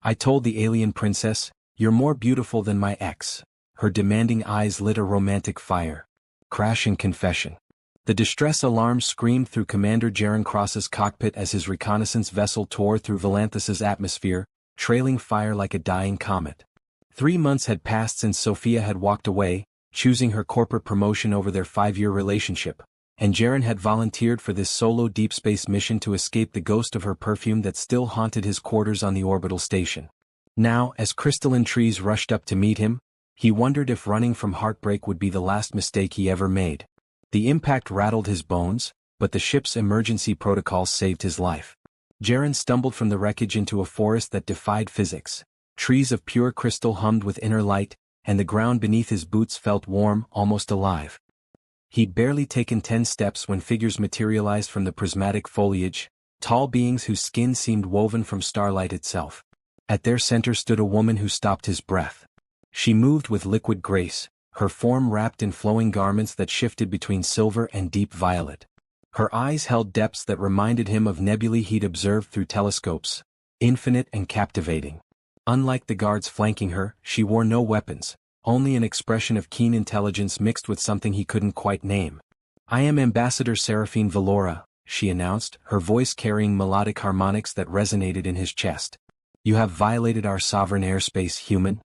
I told the alien princess, "You're more beautiful than my ex." Her demanding eyes lit a romantic fire. Crashing confession. The distress alarm screamed through Commander Jaren Cross's cockpit as his reconnaissance vessel tore through Volanthus's atmosphere, trailing fire like a dying comet. 3 months had passed since Sophia had walked away, choosing her corporate promotion over their 5-year relationship, and Jaren had volunteered for this solo deep space mission to escape the ghost of her perfume that still haunted his quarters on the orbital station. Now, as crystalline trees rushed up to meet him, he wondered if running from heartbreak would be the last mistake he ever made. The impact rattled his bones, but the ship's emergency protocols saved his life. Jaren stumbled from the wreckage into a forest that defied physics. Trees of pure crystal hummed with inner light, and the ground beneath his boots felt warm, almost alive. He'd barely taken 10 steps when figures materialized from the prismatic foliage, tall beings whose skin seemed woven from starlight itself. At their center stood a woman who stopped his breath. She moved with liquid grace, her form wrapped in flowing garments that shifted between silver and deep violet. Her eyes held depths that reminded him of nebulae he'd observed through telescopes, infinite and captivating. Unlike the guards flanking her, she wore no weapons, only an expression of keen intelligence mixed with something he couldn't quite name. "I am Ambassador Seraphine Valora," she announced, her voice carrying melodic harmonics that resonated in his chest. "You have violated our sovereign airspace, human."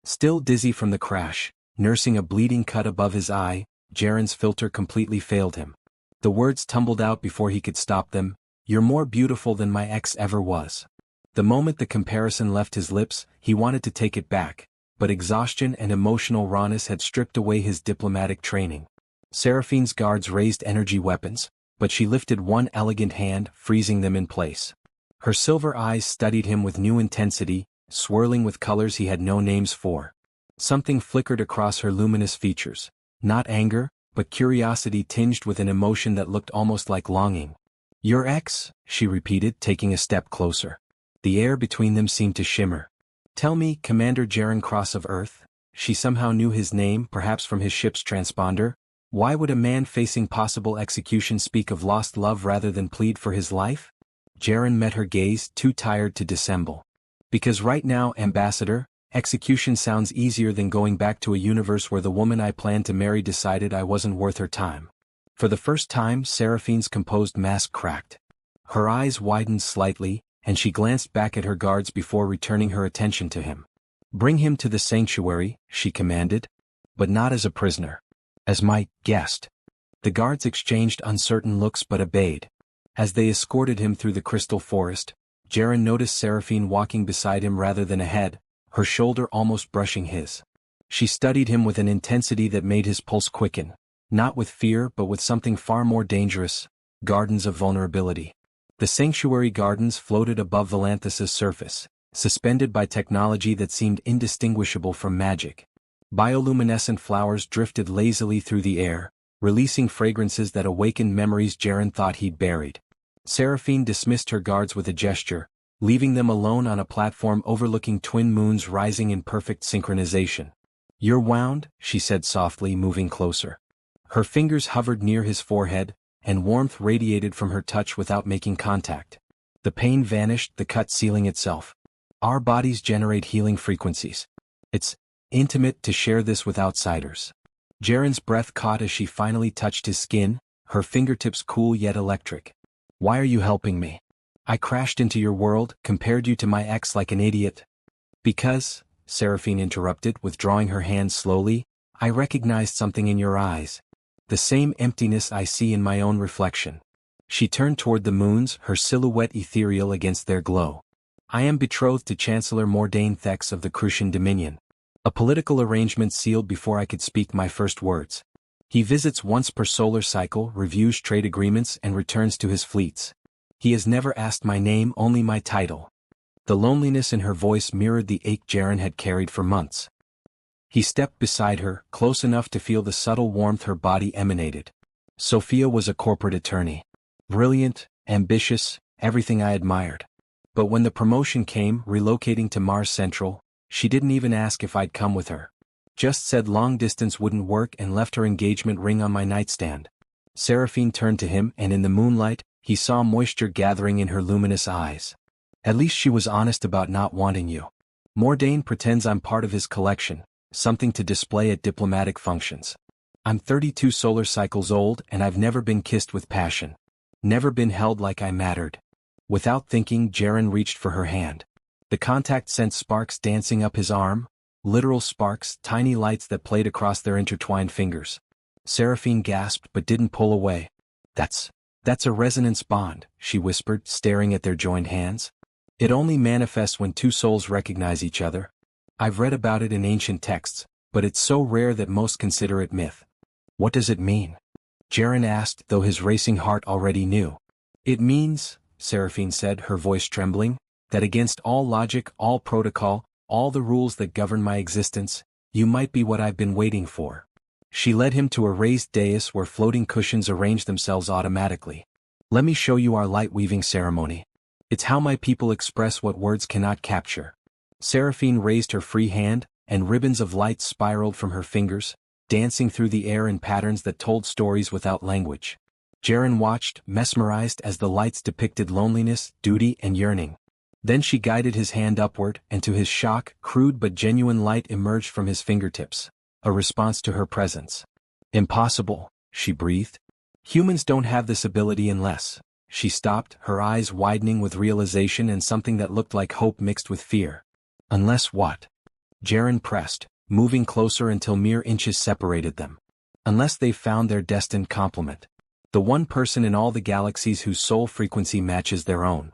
Still dizzy from the crash, nursing a bleeding cut above his eye, Jaren's filter completely failed him. The words tumbled out before he could stop them. "You're more beautiful than my ex ever was." The moment the comparison left his lips, he wanted to take it back, but exhaustion and emotional rawness had stripped away his diplomatic training. Seraphine's guards raised energy weapons, but she lifted one elegant hand, freezing them in place. Her silver eyes studied him with new intensity, swirling with colors he had no names for. Something flickered across her luminous features, not anger, but curiosity tinged with an emotion that looked almost like longing. "Your ex?" she repeated, taking a step closer. The air between them seemed to shimmer. "Tell me, Commander Jaren Cross of Earth." She somehow knew his name, perhaps from his ship's transponder. Why would a man facing possible execution speak of lost love rather than plead for his life? Jaren met her gaze, too tired to dissemble. "Because right now, Ambassador, execution sounds easier than going back to a universe where the woman I planned to marry decided I wasn't worth her time." For the first time, Seraphine's composed mask cracked. Her eyes widened slightly, and she glanced back at her guards before returning her attention to him. "Bring him to the sanctuary," she commanded. "But not as a prisoner. As my guest." The guards exchanged uncertain looks but obeyed. As they escorted him through the crystal forest, Jaren noticed Seraphine walking beside him rather than ahead, her shoulder almost brushing his. She studied him with an intensity that made his pulse quicken, not with fear but with something far more dangerous: gardens of vulnerability. The sanctuary gardens floated above Volanthus's surface, suspended by technology that seemed indistinguishable from magic. Bioluminescent flowers drifted lazily through the air, releasing fragrances that awakened memories Jaren thought he'd buried. Seraphine dismissed her guards with a gesture, leaving them alone on a platform overlooking twin moons rising in perfect synchronization. "You're wound," she said softly, moving closer. Her fingers hovered near his forehead, and warmth radiated from her touch without making contact. The pain vanished, the cut sealing itself. "Our bodies generate healing frequencies. It's intimate to share this with outsiders." Jaren's breath caught as she finally touched his skin, her fingertips cool yet electric. "Why are you helping me? I crashed into your world, compared you to my ex like an idiot." "Because," Seraphine interrupted, withdrawing her hand slowly, "I recognized something in your eyes. The same emptiness I see in my own reflection." She turned toward the moons, her silhouette ethereal against their glow. "I am betrothed to Chancellor Mordain Thex of the Crucian Dominion. A political arrangement sealed before I could speak my first words. He visits once per solar cycle, reviews trade agreements and returns to his fleets. He has never asked my name, only my title." The loneliness in her voice mirrored the ache Jaren had carried for months. He stepped beside her, close enough to feel the subtle warmth her body emanated. Sophia was a corporate attorney. Brilliant, ambitious, everything I admired. But when the promotion came, relocating to Mars Central, she didn't even ask if I'd come with her. Just said long distance wouldn't work and left her engagement ring on my nightstand. Seraphine turned to him, and in the moonlight, he saw moisture gathering in her luminous eyes. At least she was honest about not wanting you. Mordain pretends I'm part of his collection, something to display at diplomatic functions. I'm 32 solar cycles old and I've never been kissed with passion. Never been held like I mattered. Without thinking, Jaren reached for her hand. The contact sent sparks dancing up his arm, literal sparks, tiny lights that played across their intertwined fingers. Seraphine gasped but didn't pull away. That's a resonance bond, she whispered, staring at their joined hands. It only manifests when two souls recognize each other. I've read about it in ancient texts, but it's so rare that most consider it myth. What does it mean? Jaren asked, though his racing heart already knew. It means, Seraphine said, her voice trembling, that against all logic, all protocol, all the rules that govern my existence, you might be what I've been waiting for. She led him to a raised dais where floating cushions arranged themselves automatically. Let me show you our light-weaving ceremony. It's how my people express what words cannot capture. Seraphine raised her free hand, and ribbons of light spiraled from her fingers, dancing through the air in patterns that told stories without language. Jaren watched, mesmerized, as the lights depicted loneliness, duty, and yearning. Then she guided his hand upward, and to his shock, crude but genuine light emerged from his fingertips, a response to her presence. Impossible, she breathed. Humans don't have this ability unless. She stopped, her eyes widening with realization and something that looked like hope mixed with fear. Unless what? Jaren pressed, moving closer until mere inches separated them. Unless they've found their destined complement. The one person in all the galaxies whose soul frequency matches their own.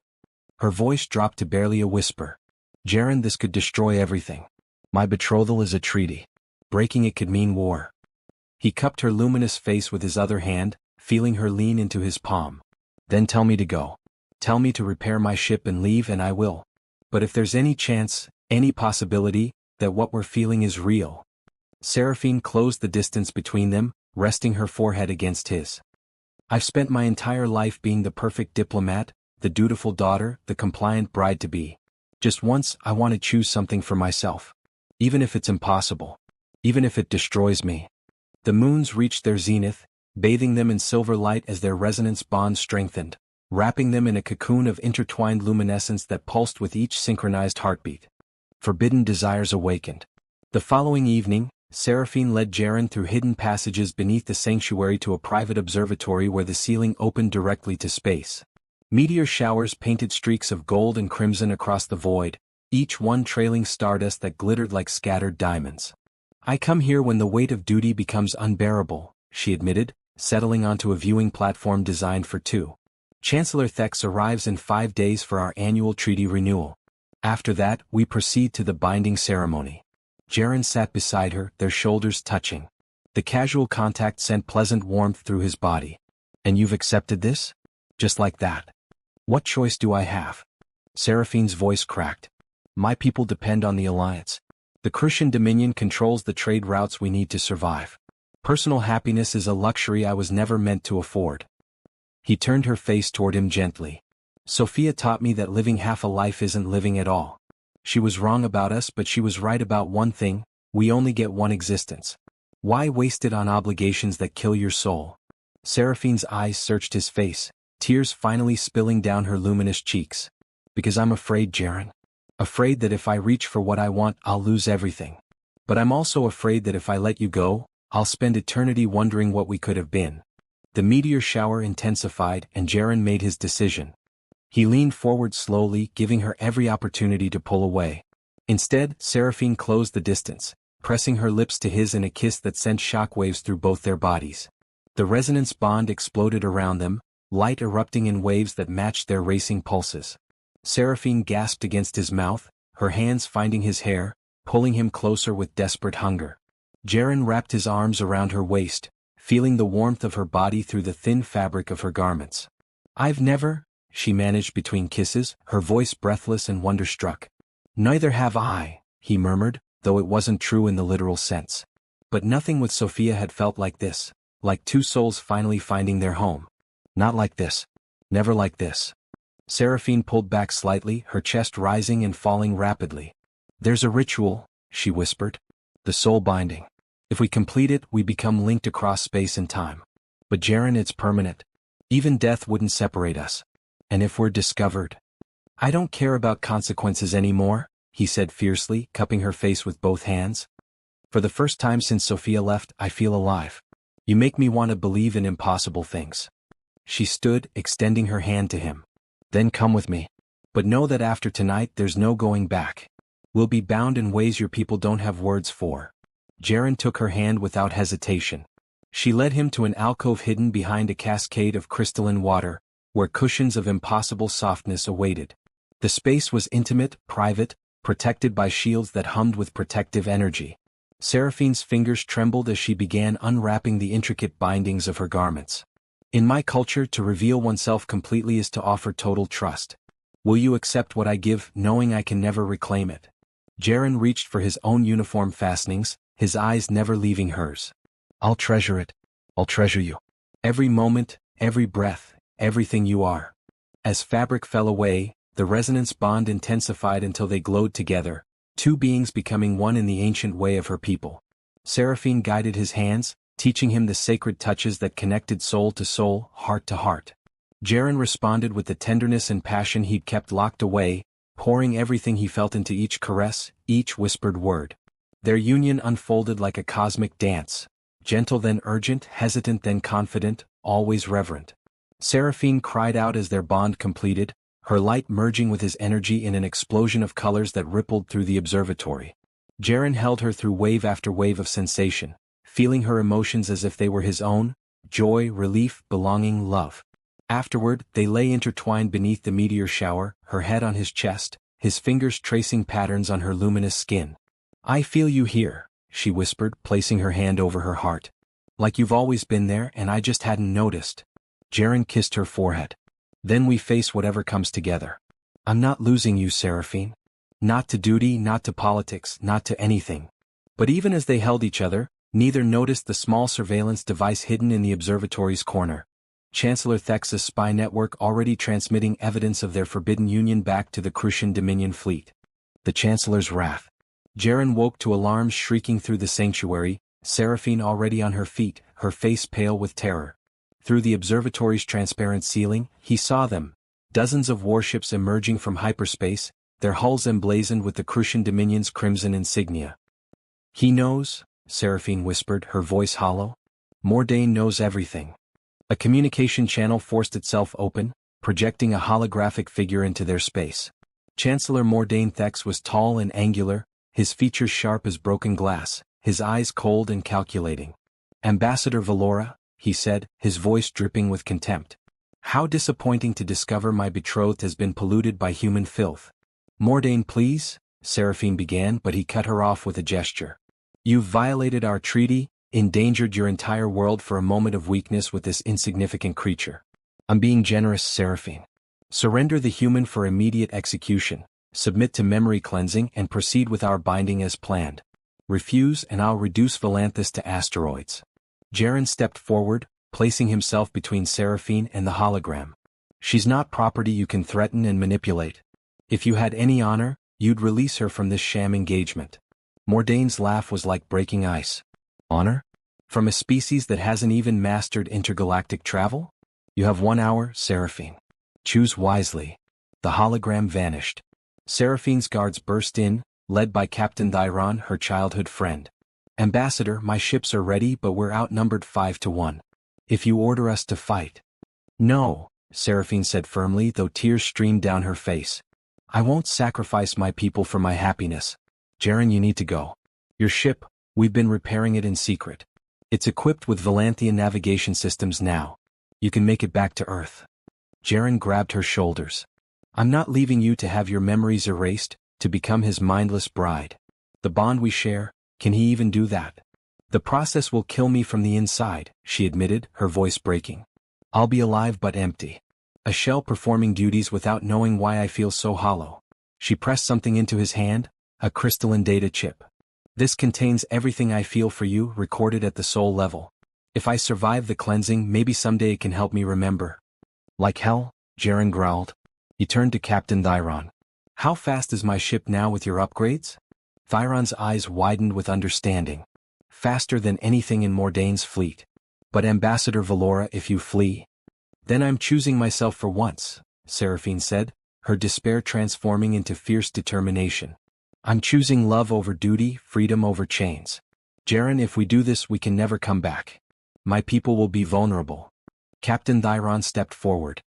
Her voice dropped to barely a whisper. Jaren, this could destroy everything. My betrothal is a treaty. Breaking it could mean war. He cupped her luminous face with his other hand, feeling her lean into his palm. Then tell me to go. Tell me to repair my ship and leave, and I will. But if there's any chance, any possibility, that what we're feeling is real. Seraphine closed the distance between them, resting her forehead against his. I've spent my entire life being the perfect diplomat, the dutiful daughter, the compliant bride-to-be. Just once, I want to choose something for myself. Even if it's impossible. Even if it destroys me. The moons reached their zenith, bathing them in silver light as their resonance bond strengthened, wrapping them in a cocoon of intertwined luminescence that pulsed with each synchronized heartbeat. Forbidden desires awakened. The following evening, Seraphine led Jaren through hidden passages beneath the sanctuary to a private observatory where the ceiling opened directly to space. Meteor showers painted streaks of gold and crimson across the void, each one trailing stardust that glittered like scattered diamonds. I come here when the weight of duty becomes unbearable, she admitted, settling onto a viewing platform designed for two. Chancellor Thex arrives in 5 days for our annual treaty renewal. After that, we proceed to the binding ceremony. Jaren sat beside her, their shoulders touching. The casual contact sent pleasant warmth through his body. And you've accepted this? Just like that. What choice do I have? Seraphine's voice cracked. My people depend on the alliance. The Crucian Dominion controls the trade routes we need to survive. Personal happiness is a luxury I was never meant to afford. He turned her face toward him gently. Sophia taught me that living half a life isn't living at all. She was wrong about us, but she was right about one thing: we only get one existence. Why waste it on obligations that kill your soul? Seraphine's eyes searched his face, tears finally spilling down her luminous cheeks. Because I'm afraid, Jaren. Afraid that if I reach for what I want, I'll lose everything. But I'm also afraid that if I let you go, I'll spend eternity wondering what we could have been. The meteor shower intensified, and Jaren made his decision. He leaned forward slowly, giving her every opportunity to pull away. Instead, Seraphine closed the distance, pressing her lips to his in a kiss that sent shockwaves through both their bodies. The resonance bond exploded around them, light erupting in waves that matched their racing pulses. Seraphine gasped against his mouth, her hands finding his hair, pulling him closer with desperate hunger. Jaren wrapped his arms around her waist, feeling the warmth of her body through the thin fabric of her garments. I've never, she managed between kisses, her voice breathless and wonderstruck. Neither have I, he murmured, though it wasn't true in the literal sense. But nothing with Sophia had felt like this, like two souls finally finding their home. Not like this. Never like this. Seraphine pulled back slightly, her chest rising and falling rapidly. There's a ritual, she whispered. The soul binding. If we complete it, we become linked across space and time. But Jaren, it's permanent. Even death wouldn't separate us. And if we're discovered? I don't care about consequences anymore, he said fiercely, cupping her face with both hands. For the first time since Sophia left, I feel alive. You make me want to believe in impossible things. She stood, extending her hand to him. Then come with me. But know that after tonight there's no going back. We'll be bound in ways your people don't have words for. Jaren took her hand without hesitation. She led him to an alcove hidden behind a cascade of crystalline water, where cushions of impossible softness awaited. The space was intimate, private, protected by shields that hummed with protective energy. Seraphine's fingers trembled as she began unwrapping the intricate bindings of her garments. In my culture, to reveal oneself completely is to offer total trust. Will you accept what I give, knowing I can never reclaim it? Jaren reached for his own uniform fastenings, his eyes never leaving hers. I'll treasure it. I'll treasure you. Every moment, every breath, everything you are. As fabric fell away, the resonance bond intensified until they glowed together, two beings becoming one in the ancient way of her people. Seraphine guided his hands, teaching him the sacred touches that connected soul to soul, heart to heart. Jaren responded with the tenderness and passion he'd kept locked away, pouring everything he felt into each caress, each whispered word. Their union unfolded like a cosmic dance, gentle then urgent, hesitant then confident, always reverent. Seraphine cried out as their bond completed, her light merging with his energy in an explosion of colors that rippled through the observatory. Jaren held her through wave after wave of sensation, feeling her emotions as if they were his own: joy, relief, belonging, love. Afterward, they lay intertwined beneath the meteor shower, her head on his chest, his fingers tracing patterns on her luminous skin. I feel you here, she whispered, placing her hand over her heart. Like you've always been there and I just hadn't noticed. Jaren kissed her forehead. Then we face whatever comes together. I'm not losing you, Seraphine. Not to duty, not to politics, not to anything. But even as they held each other, neither noticed the small surveillance device hidden in the observatory's corner. Chancellor Thex's spy network already transmitting evidence of their forbidden union back to the Crucian Dominion fleet. The Chancellor's wrath. Jaren woke to alarms shrieking through the sanctuary, Seraphine already on her feet, her face pale with terror. Through the observatory's transparent ceiling, he saw them. Dozens of warships emerging from hyperspace, their hulls emblazoned with the Crucian Dominion's crimson insignia. He knows, Seraphine whispered, her voice hollow. Mordain knows everything. A communication channel forced itself open, projecting a holographic figure into their space. Chancellor Mordain Thex was tall and angular, his features sharp as broken glass, his eyes cold and calculating. Ambassador Valora, he said, his voice dripping with contempt. How disappointing to discover my betrothed has been polluted by human filth. Mordain, please, Seraphine began, but he cut her off with a gesture. You've violated our treaty, endangered your entire world for a moment of weakness with this insignificant creature. I'm being generous, Seraphine. Surrender the human for immediate execution, submit to memory cleansing and proceed with our binding as planned. Refuse and I'll reduce Volanthus to asteroids. Jaren stepped forward, placing himself between Seraphine and the hologram. She's not property you can threaten and manipulate. If you had any honor, you'd release her from this sham engagement. Mordain's laugh was like breaking ice. Honor? From a species that hasn't even mastered intergalactic travel? You have 1 hour, Seraphine. Choose wisely. The hologram vanished. Seraphine's guards burst in, led by Captain Thyron, her childhood friend. Ambassador, my ships are ready, but we're outnumbered 5-1. If you order us to fight. No, Seraphine said firmly, though tears streamed down her face. I won't sacrifice my people for my happiness. Jaren, you need to go. Your ship, we've been repairing it in secret. It's equipped with Volanthian navigation systems now. You can make it back to Earth. Jaren grabbed her shoulders. I'm not leaving you to have your memories erased, to become his mindless bride. The bond we share, can he even do that? The process will kill me from the inside, she admitted, her voice breaking. I'll be alive but empty. A shell performing duties without knowing why I feel so hollow. She pressed something into his hand, a crystalline data chip. This contains everything I feel for you, recorded at the soul level. If I survive the cleansing, maybe someday it can help me remember. Like hell, Jaren growled. He turned to Captain Thyron. How fast is my ship now with your upgrades? Thyron's eyes widened with understanding. Faster than anything in Mordain's fleet. But Ambassador Valora, if you flee. Then I'm choosing myself for once, Seraphine said, her despair transforming into fierce determination. I'm choosing love over duty, freedom over chains. Jaren, if we do this we can never come back. My people will be vulnerable. Captain Thyron stepped forward.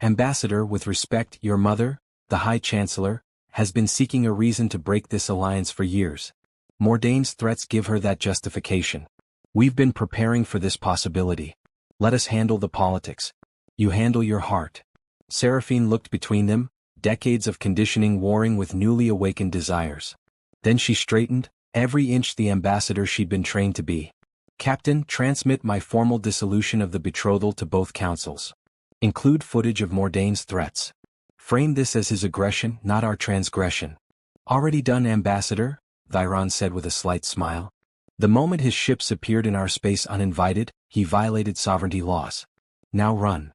Ambassador, with respect, your mother, the High Chancellor, has been seeking a reason to break this alliance for years. Mordaine's threats give her that justification. We've been preparing for this possibility. Let us handle the politics. You handle your heart. Seraphine looked between them, decades of conditioning warring with newly awakened desires. Then she straightened, every inch the ambassador she'd been trained to be. Captain, transmit my formal dissolution of the betrothal to both councils. Include footage of Mordaine's threats. Frame this as his aggression, not our transgression. Already done, Ambassador, Thyron said with a slight smile. The moment his ships appeared in our space uninvited, he violated sovereignty laws. Now run.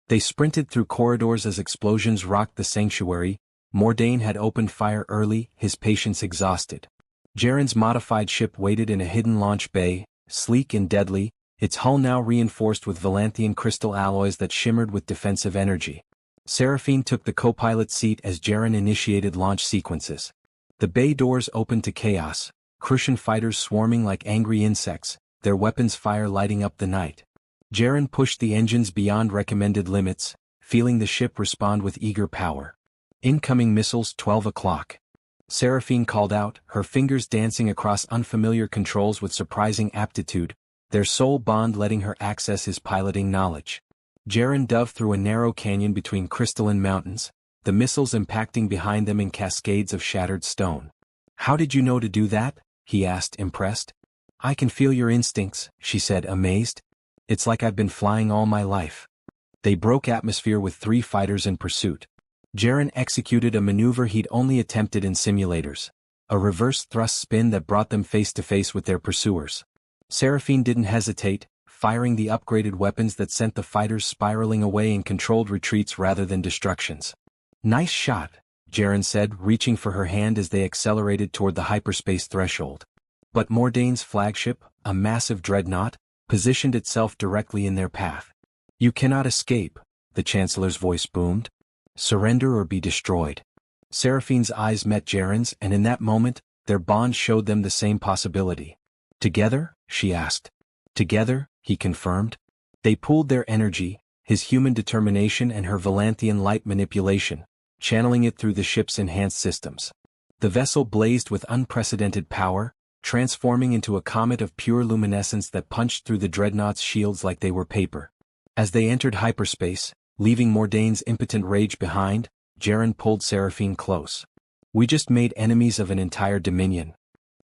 They sprinted through corridors as explosions rocked the sanctuary. Mordaine had opened fire early, his patience exhausted. Jaren's modified ship waited in a hidden launch bay, sleek and deadly, its hull now reinforced with Valanthian crystal alloys that shimmered with defensive energy. Seraphine took the co-pilot seat as Jaren initiated launch sequences. The bay doors opened to chaos, Crucian fighters swarming like angry insects, their weapons fire lighting up the night. Jaren pushed the engines beyond recommended limits, feeling the ship respond with eager power. Incoming missiles, 12 o'clock. Seraphine called out, her fingers dancing across unfamiliar controls with surprising aptitude, their sole bond letting her access his piloting knowledge. Jaren dove through a narrow canyon between crystalline mountains, the missiles impacting behind them in cascades of shattered stone. How did you know to do that? He asked, impressed. I can feel your instincts, she said, amazed. It's like I've been flying all my life. They broke atmosphere with 3 fighters in pursuit. Jaren executed a maneuver he'd only attempted in simulators, a reverse thrust spin that brought them face to face with their pursuers. Seraphine didn't hesitate, firing the upgraded weapons that sent the fighters spiraling away in controlled retreats rather than destructions. Nice shot, Jaren said, reaching for her hand as they accelerated toward the hyperspace threshold. But Mordaine's flagship, a massive dreadnought, positioned itself directly in their path. You cannot escape, the Chancellor's voice boomed. Surrender or be destroyed. Seraphine's eyes met Jaren's, and in that moment, their bond showed them the same possibility. Together? She asked. Together, he confirmed. They pooled their energy, his human determination and her Valanthian light manipulation, channeling it through the ship's enhanced systems. The vessel blazed with unprecedented power, transforming into a comet of pure luminescence that punched through the dreadnought's shields like they were paper. As they entered hyperspace, leaving Mordaine's impotent rage behind, Jaren pulled Seraphine close. We just made enemies of an entire dominion.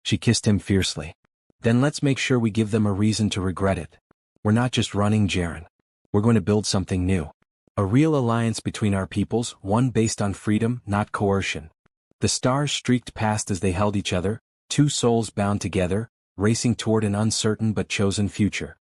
She kissed him fiercely. Then let's make sure we give them a reason to regret it. We're not just running, Jaren. We're going to build something new. A real alliance between our peoples, one based on freedom, not coercion. The stars streaked past as they held each other, 2 souls bound together, racing toward an uncertain but chosen future.